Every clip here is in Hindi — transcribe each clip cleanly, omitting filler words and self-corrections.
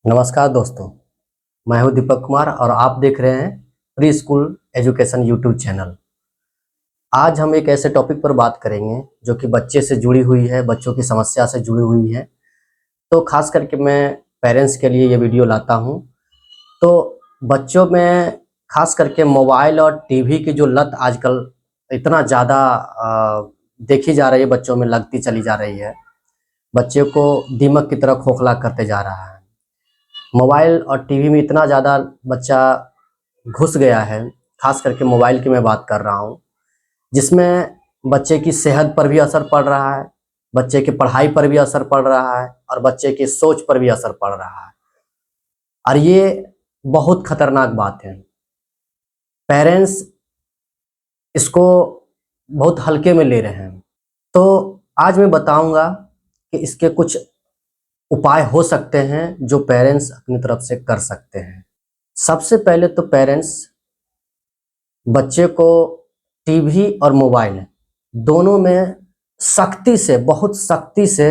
नमस्कार दोस्तों, मैं हूं दीपक कुमार और आप देख रहे हैं pre school education YouTube channel. आज हम एक ऐसे टॉपिक पर बात करेंगे जो कि बच्चे से जुड़ी हुई है, बच्चों की समस्या से जुड़ी हुई है। तो खास करके मैं पेरेंट्स के लिए ये वीडियो लाता हूं। तो बच्चों में खास करके मोबाइल और टीवी की जो लत आजकल इतना ज़्यादा देखी जा रही है, बच्चों में लगती चली जा रही है। बच्चे को दीमक की तरह खोखला करते जा रहा है। मोबाइल और टीवी में इतना ज़्यादा बच्चा घुस गया है, खास करके मोबाइल की मैं बात कर रहा हूँ, जिसमें बच्चे की सेहत पर भी असर पड़ रहा है, बच्चे की पढ़ाई पर भी असर पड़ रहा है और बच्चे की सोच पर भी असर पड़ रहा है। और ये बहुत खतरनाक बात है। पेरेंट्स इसको बहुत हल्के में ले रहे हैं। तो आज मैं बताऊंगा कि इसके कुछ उपाय हो सकते हैं जो पेरेंट्स अपनी तरफ से कर सकते हैं। सबसे पहले तो पेरेंट्स बच्चे को टीवी और मोबाइल दोनों में सख्ती से, बहुत सख्ती से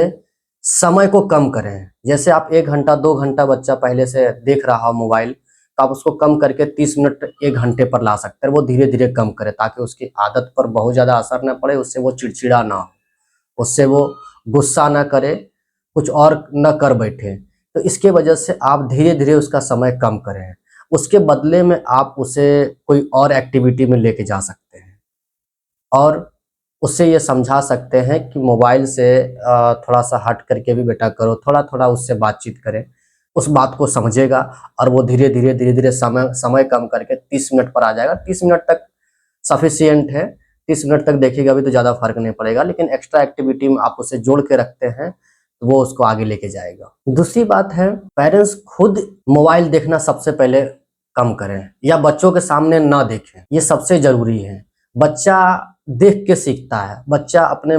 समय को कम करें। जैसे आप 1 घंटा 2 घंटा बच्चा पहले से देख रहा हो मोबाइल, तो आप उसको कम करके 30 मिनट 1 घंटे पर ला सकते हैं। वो धीरे धीरे कम करें ताकि उसकी आदत पर बहुत ज़्यादा असर न पड़े, उससे वो चिड़चिड़ा ना हो, उससे वो गुस्सा ना करे, कुछ और न कर बैठे। तो इसके वजह से आप धीरे धीरे उसका समय कम करें। उसके बदले में आप उसे कोई और एक्टिविटी में लेके जा सकते हैं और उससे ये समझा सकते हैं कि मोबाइल से थोड़ा सा हट करके भी बेटा करो, थोड़ा थोड़ा उससे बातचीत करें, उस बात को समझेगा और वो धीरे धीरे धीरे धीरे समय समय कम करके 30 मिनट पर आ जाएगा। 30 मिनट तक सफिशियंट है। 30 मिनट तक देखेगा भी तो ज़्यादा फर्क नहीं पड़ेगा, लेकिन एक्स्ट्रा एक्टिविटी में आप उसे जोड़ के रखते हैं तो वो उसको आगे लेके जाएगा। दूसरी बात है, पेरेंट्स खुद मोबाइल देखना सबसे पहले कम करें या बच्चों के सामने ना देखें। ये सबसे जरूरी है। बच्चा देख के सीखता है। बच्चा अपने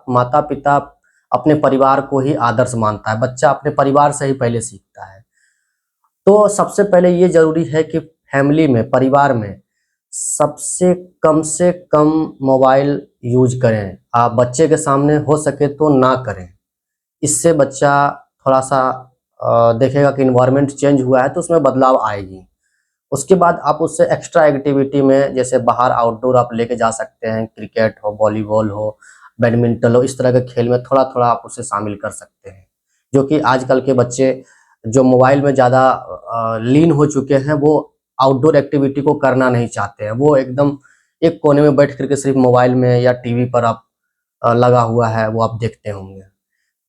माता पिता, अपने परिवार को ही आदर्श मानता है। बच्चा अपने परिवार से ही पहले सीखता है। तो सबसे पहले ये जरूरी है कि फैमिली में, परिवार में सबसे कम से कम मोबाइल यूज करें। आप बच्चे के सामने हो सके तो ना करें। इससे बच्चा थोड़ा सा देखेगा कि इन्वायरमेंट चेंज हुआ है तो उसमें बदलाव आएगी। उसके बाद आप उससे एक्स्ट्रा एक्टिविटी में, जैसे बाहर आउटडोर आप लेके जा सकते हैं। क्रिकेट हो, वॉलीबॉल हो, बैडमिंटन हो, इस तरह के खेल में थोड़ा थोड़ा आप उसे शामिल कर सकते हैं। जो कि आजकल के बच्चे जो मोबाइल में ज़्यादा लीन हो चुके हैं, वो आउटडोर एक्टिविटी को करना नहीं चाहते हैं। वो एकदम एक कोने में बैठ करके सिर्फ मोबाइल में या टीवी पर आप लगा हुआ है, वो आप देखते होंगे।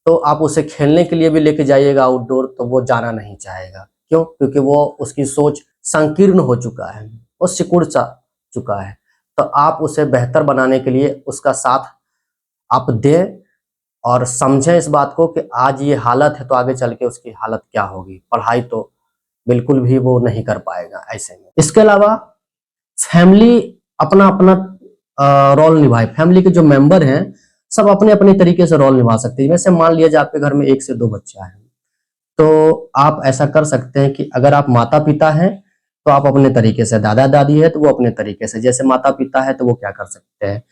तो आप उसे खेलने के लिए भी लेके जाइएगा आउटडोर, तो वो जाना नहीं चाहेगा। क्यों? क्योंकि वो, उसकी सोच संकीर्ण हो चुका है, वो सिकुड़ सा चुका है। तो आप उसे बेहतर बनाने के लिए उसका साथ आप दें और समझें इस बात को कि आज ये हालत है तो आगे चल के उसकी हालत क्या होगी। पढ़ाई तो बिल्कुल भी वो नहीं कर पाएगा ऐसे में। इसके अलावा फैमिली अपना अपना रोल निभाए। फैमिली के जो मेंबर हैं सब अपने अपने तरीके से रोल निभा सकते हैं। जैसे मान लीजिए आपके घर में 1 से 2 बच्चा है, तो आप ऐसा कर सकते हैं कि अगर आप माता पिता हैं तो आप अपने तरीके से, दादा दादी है तो वो अपने तरीके से। जैसे माता पिता है तो वो क्या कर सकते हैं,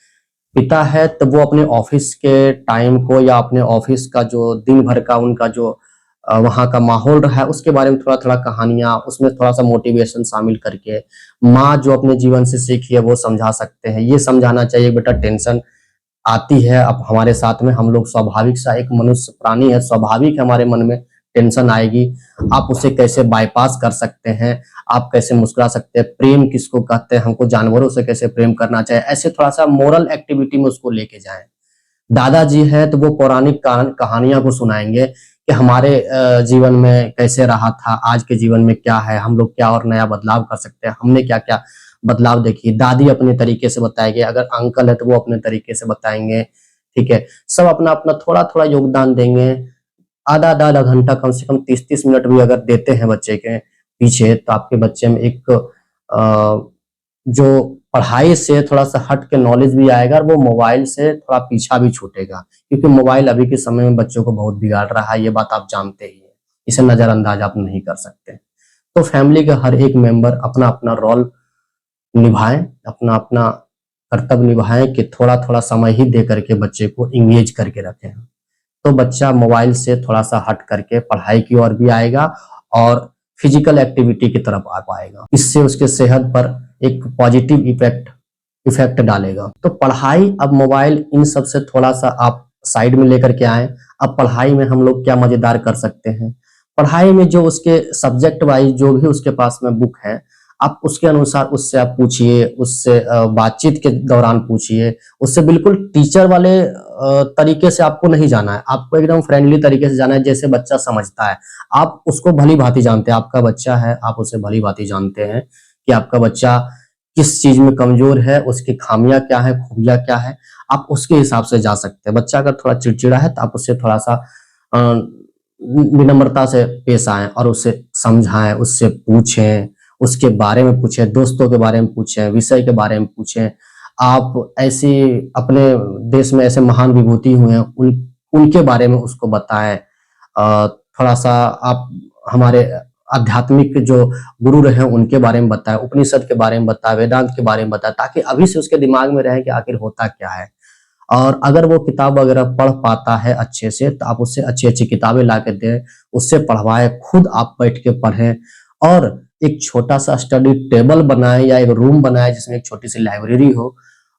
पिता है तो वो अपने ऑफिस के टाइम को या अपने ऑफिस का जो दिन भर का उनका जो वहाँ का माहौल रहा है उसके बारे में थोड़ा थोड़ा कहानियां, उसमें थोड़ा सा मोटिवेशन शामिल करके, माँ जो अपने जीवन से सीखी है वो समझा सकते हैं। ये समझाना चाहिए बेटा, टेंशन आती है अब हमारे साथ में, हम लोग स्वाभाविक सा एक मनुष्य प्राणी है, स्वाभाविक है हमारे मन में टेंशन आएगी। आप उसे कैसे बाईपास कर सकते हैं, आप कैसे मुस्कुरा सकते हैं, प्रेम किसको कहते हैं, हमको जानवरों से कैसे प्रेम करना चाहिए, ऐसे थोड़ा सा मोरल एक्टिविटी में उसको लेके जाएं। दादाजी है तो वो पौराणिक कहानियां को सुनाएंगे कि हमारे जीवन में कैसे रहा था, आज के जीवन में क्या है, हम लोग क्या और नया बदलाव कर सकते हैं, हमने क्या क्या बदलाव देखी। दादी अपने तरीके से बताएंगे, अगर अंकल है तो वो अपने तरीके से बताएंगे। ठीक है, सब अपना अपना थोड़ा थोड़ा योगदान देंगे। आधा आधा आधा घंटा, कम से कम 30-30 मिनट भी अगर देते हैं बच्चे के पीछे, तो आपके बच्चे में एक जो पढ़ाई से थोड़ा सा हट के नॉलेज भी आएगा और वो मोबाइल से थोड़ा पीछा भी छूटेगा। क्योंकि मोबाइल अभी के समय में बच्चों को बहुत बिगाड़ रहा है, ये बात आप जानते ही हैं। इसे नजरअंदाज आप नहीं कर सकते। तो फैमिली का हर एक मेंबर अपना अपना रोल निभाएं, अपना अपना कर्तव्य निभाएं कि थोड़ा थोड़ा समय ही दे करके बच्चे को इंगेज करके रखें। तो बच्चा मोबाइल से थोड़ा-सा हट करके पढ़ाई की ओर भी आएगा और फिजिकल एक्टिविटी की तरफ आ पाएगा। इससे उसके सेहत पर एक पॉजिटिव इफेक्ट इफेक्ट डालेगा। तो पढ़ाई अब मोबाइल इन सब से थोड़ा-सा आप साइड में लेकर के आएँ। अब पढ़ाई में हम लोग क्या मज़ेदार कर सकते हैं? पढ़ाई में जो उसके सब्जेक्ट वाइज़ जो भी उसके पास में बुक है, आप उसके अनुसार उससे आप पूछिए, उससे बातचीत के दौरान पूछिए, उससे बिल्कुल टीचर वाले तरीके से आपको नहीं जाना है, आपको एकदम फ्रेंडली तरीके से जाना है जैसे बच्चा समझता है। आप उसको भली-भाँति जानते हैं, आपका बच्चा है, आप उसे भली-भाँति जानते हैं कि आपका बच्चा किस चीज़ में कमज़ोर है, उसकी ख़ामियाँ क्या हैं, खूबियाँ क्या हैं, आप उसके हिसाब से जा सकते हैं। बच्चा अगर थोड़ा चिड़चिड़ा है तो आप उससे थोड़ा-सा अ, विनम्रता से पेश आएँ और उसे समझाएँ, उससे पूछें, उसके बारे में पूछें, दोस्तों के बारे में पूछें, विषय के बारे में पूछें। आप ऐसी अपने देश में ऐसे महान विभूति हुए हैं, उनके बारे में उसको बताएँ। थोड़ा-सा आप हमारे आध्यात्मिक जो गुरु रहे हैं, उनके बारे में बताएँ, उपनिषद के बारे में बताएँ, वेदांत के बारे में बताएँ, ताकि अभी से उसके दिमाग में रहे कि आखिर होता क्या है। और अगर वो किताब वगैरह पढ़ पाता है अच्छे से, तो आप उससे अच्छी-अच्छी किताबें ला के दें, उससे पढ़वाएँ, खुद आप बैठ के पढ़ें और एक छोटा-सा स्टडी टेबल बनाएँ या एक रूम बनाएँ जिसमें एक छोटी-सी लाइब्रेरी हो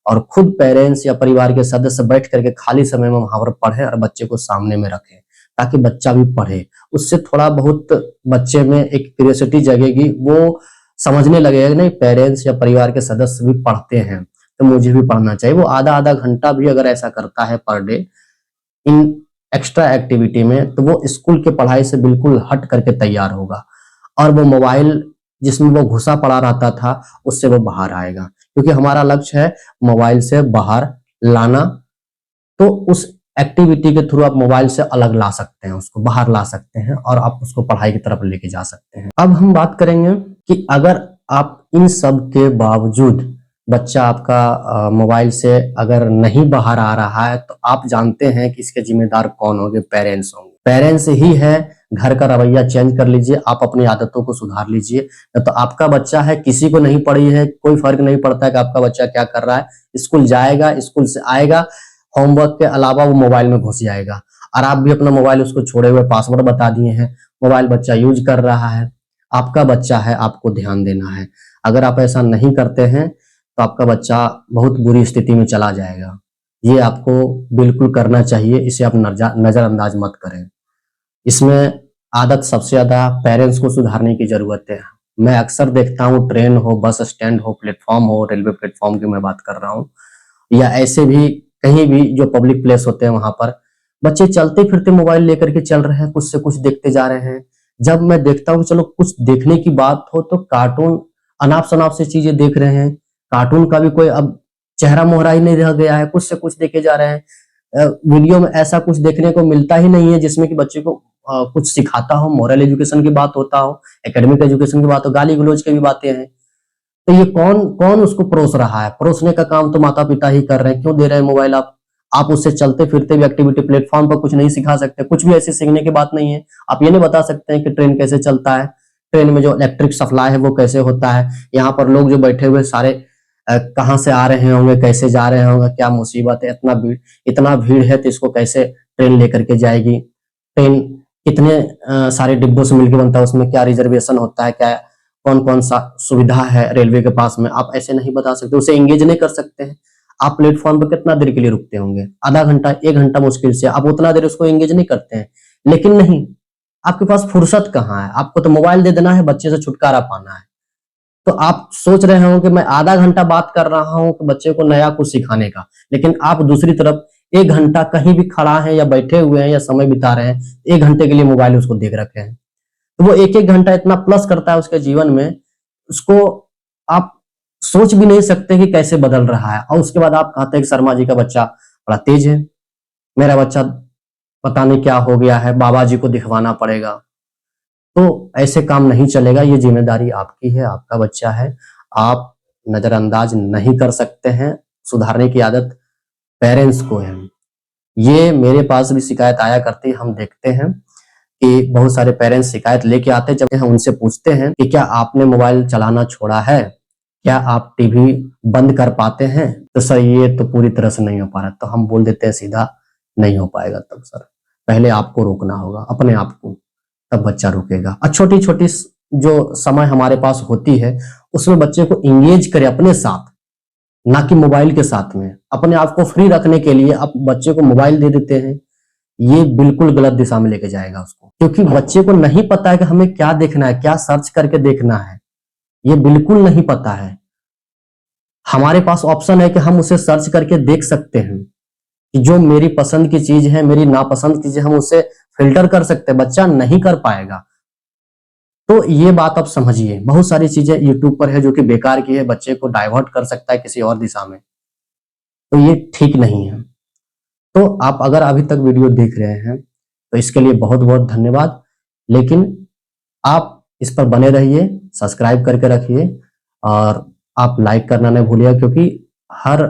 और खुद पेरेंट्स या परिवार के सदस्य बैठ कर के खाली समय में वहाँ पर पढ़ें और बच्चे को सामने में रखें, ताकि बच्चा भी पढ़े। उससे थोड़ा बहुत बच्चे में एक क्यूरियोसिटी जगेगी, वो समझने लगेगा कि नहीं पेरेंट्स या परिवार के सदस्य भी पढ़ते हैं, तो मुझे भी पढ़ना चाहिए। वो आधा-आधा घंटा भी अगर ऐसा करता है per day in extra activity में, तो वो स्कूल के पढ़ाई से बिल्कुल हट करके तैयार होगा और वो मोबाइल जिसमें वो घुसा पड़ा रहता था, उससे वो बाहर आएगा। क्योंकि हमारा लक्ष्य है मोबाइल से बाहर लाना, तो उस एक्टिविटी के थ्रू आप मोबाइल से अलग ला सकते हैं, उसको बाहर ला सकते हैं और आप उसको पढ़ाई की तरफ लेके जा सकते हैं। अब हम बात करेंगे कि अगर आप इन सब के बावजूद बच्चा आपका मोबाइल से अगर नहीं बाहर आ रहा है, तो आप जानते हैं कि इसके ज़िम्मेदार कौन होंगे? पेरेंट्स होंगे। पेरेंट्स ही है, घर का रवैया चेंज कर लीजिए, आप अपनी आदतों को सुधार लीजिए। तो आपका बच्चा है, किसी को नहीं पड़ी है, कोई फ़र्क नहीं पड़ता है कि आपका बच्चा क्या कर रहा है। स्कूल जाएगा, स्कूल से आएगा, होमवर्क के अलावा वो मोबाइल में घुस जाएगा और आप भी अपना मोबाइल उसको छोड़े हुए पासवर्ड बता दिए हैं, मोबाइल बच्चा यूज़ कर रहा है। आपका बच्चा है, आपको ध्यान देना है। अगर आप ऐसा नहीं करते हैं, तो आपका बच्चा बहुत बुरी स्थिति में चला जाएगा। ये आपको बिल्कुल करना चाहिए, इसे आप नज़रअंदाज मत करें। इसमें आदत सबसे ज़्यादा पेरेंट्स को सुधारने की ज़रूरत है। मैं अक्सर देखता हूँ ट्रेन हो, बस स्टैंड हो, प्लेटफ़ॉर्म हो, रेलवे प्लेटफ़ॉर्म की मैं बात कर रहा हूँ या ऐसे भी कहीं भी जो पब्लिक प्लेस होते हैं वहाँ पर, बच्चे चलते-फिरते मोबाइल लेकर के चल रहे हैं, कुछ से कुछ देखते जा रहे हैं। जब मैं देखता हूँ चलो कुछ देखने की बात हो तो कार्टून अनाप-शनाप से चीज़ें देख रहे हैं। कार्टून का भी कोई अब चेहरा-मोहरा ही नहीं रह गया है, कुछ से कुछ देखे जा रहे हैं। वीडियो में ऐसा कुछ देखने को मिलता ही नहीं है जिसमें कि बच्चे को कुछ सिखाता हो, मोरल एजुकेशन की बात होता हो, एकेडमिक एजुकेशन की बात हो, गाली-गलौज की भी बातें हैं। तो ये कौन कौन उसको परोस रहा है? परोसने का काम तो माता-पिता ही कर रहे हैं। क्यों दे रहे हैं मोबाइल आप? आप उससे चलते-फिरते भी एक्टिविटी प्लेटफ़ॉर्म पर कुछ नहीं सिखा सकते, कुछ भी ऐसी सीखने की बात नहीं है। आप ये नहीं बता सकते हैं कि ट्रेन कैसे चलता है, ट्रेन में जो इलेक्ट्रिक सप्लाई है वो कैसे होता है, यहाँ पर लोग जो बैठे हुए सारे कहाँ से आ रहे होंगे, कैसे जा रहे होंगे, क्या मुसीबत है, इतना भीड़ है तो इसको कैसे ट्रेन लेकर के जाएगी? ट्रेन कितने सारे डिब्बों से मिलके बनता है, उसमें क्या रिज़र्वेशन होता है, क्या कौन-कौन सा सुविधा है रेलवे के पास में, आप ऐसे नहीं बता सकते, उसे एंगेज नहीं कर सकते हैं। आप प्लेटफ़ॉर्म पे कितना देर के लिए रुकते होंगे? आधा घंटा, 1 घंटा मुश्किल से, आप उतना देर उसको एंगेज नहीं करते हैं। लेकिन नहीं, आपके पास फुर्सत कहाँ है? आपको तो मोबाइल दे देना है, बच्चे से छुटकारा पाना है। तो आप सोच रहे होंगे कि मैं आधा घंटा बात कर रहा हूँ कि बच्चे को नया कुछ सिखाने का, लेकिन आप दूसरी तरफ 1 घंटा कहीं भी खड़ा हैं या बैठे हुए हैं या समय बिता रहे हैं, 1 घंटे के लिए मोबाइल उसको देख रखे हैं। तो वो 1-1 घंटा इतना प्लस करता है उसके जीवन में, उसको आप सोच भी नहीं सकते कि कैसे बदल रहा है और उसके बाद आप कहते हैं कि शर्मा जी का बच्चा बड़ा तेज है, मेरा बच्चा पता नहीं क्या हो गया है, बाबा जी को दिखवाना पड़ेगा। तो ऐसे काम नहीं चलेगा, ये ज़िम्मेदारी आपकी है, आपका बच्चा है, आप नज़रअंदाज नहीं कर सकते हैं, सुधारने की आदत पेरेंट्स को है। ये मेरे पास भी शिकायत आया करती है, हम देखते हैं कि बहुत सारे पेरेंट्स शिकायत लेके आते हैं, जब हम उनसे पूछते हैं कि क्या आपने मोबाइल चलाना छोड़ा है? क्या आप टीवी बंद कर पाते हैं? तो सर ये तो पूरी तरह से नहीं हो पा रहा, तो हम बोल देते हैं सीधा नहीं हो पाएगा तब सर। पहले आपको रोकना होगा, अपने आप को, तब बच्चा रुकेगा। और छोटी छोटी जो समय हमारे पास होती है उसमें बच्चे को इंगेज करें अपने साथ, ना कि मोबाइल के साथ में। अपने आप को फ्री रखने के लिए आप बच्चे को मोबाइल दे देते हैं, ये बिल्कुल गलत दिशा में लेके जाएगा उसको, क्योंकि बच्चे को नहीं पता है कि हमें क्या देखना है, क्या सर्च करके देखना है, ये बिल्कुल नहीं पता है। हमारे पास ऑप्शन है कि हम उसे सर्च करके देख सकते हैं कि जो मेरी पसंद की चीज है, मेरी नापसंद की चीज, हम उसे फिल्टर कर सकते हैं, बच्चा नहीं कर पाएगा। तो ये बात आप समझिए, बहुत सारी चीजें यूट्यूब पर है जो कि बेकार की है, बच्चे को डाइवर्ट कर सकता है किसी और दिशा में, तो ये ठीक नहीं है। तो आप अगर अभी तक वीडियो देख रहे हैं तो इसके लिए बहुत बहुत धन्यवाद। लेकिन आप इस पर बने रहिए, सब्सक्राइब करके रखिए और आप लाइक करना नहीं भूलिएगा, क्योंकि हर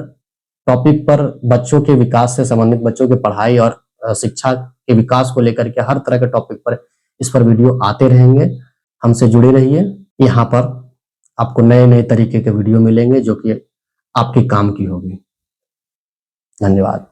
टॉपिक पर बच्चों के विकास से संबंधित, बच्चों की पढ़ाई और शिक्षा के विकास को लेकर के हर तरह के टॉपिक पर इस पर वीडियो आते रहेंगे। हमसे जुड़े रहिए। यहाँ पर आपको नए नए तरीके के वीडियो मिलेंगे जो कि आपके काम की होगी। धन्यवाद।